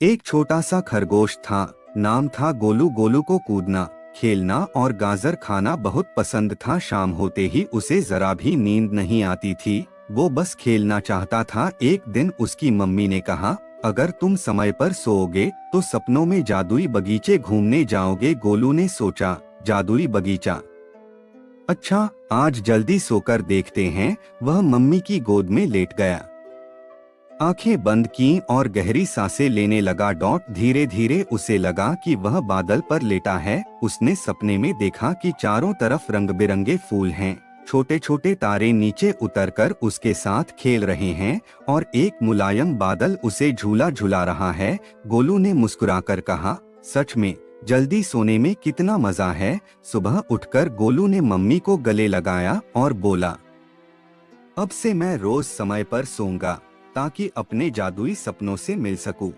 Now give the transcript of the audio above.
एक छोटा सा खरगोश था। नाम था गोलू। गोलू को कूदना, खेलना और गाजर खाना बहुत पसंद था। शाम होते ही उसे जरा भी नींद नहीं आती थी, वो बस खेलना चाहता था। एक दिन उसकी मम्मी ने कहा, अगर तुम समय पर सोओगे तो सपनों में जादुई बगीचे घूमने जाओगे। गोलू ने सोचा, जादुई बगीचा, अच्छा आज जल्दी सोकर देखते हैं। वह मम्मी की गोद में लेट गया, आंखें बंद की और गहरी सांसें लेने लगा। धीरे धीरे उसे लगा कि वह बादल पर लेटा है। उसने सपने में देखा कि चारों तरफ रंग बिरंगे फूल हैं, छोटे छोटे तारे नीचे उतरकर उसके साथ खेल रहे हैं और एक मुलायम बादल उसे झूला झुला रहा है। गोलू ने मुस्कुराकर कहा, सच में जल्दी सोने में कितना मजा है। सुबह उठकर गोलू ने मम्मी को गले लगाया और बोला, अब से मैं रोज समय पर सोऊंगा ताकि अपने जादुई सपनों से मिल सकूं।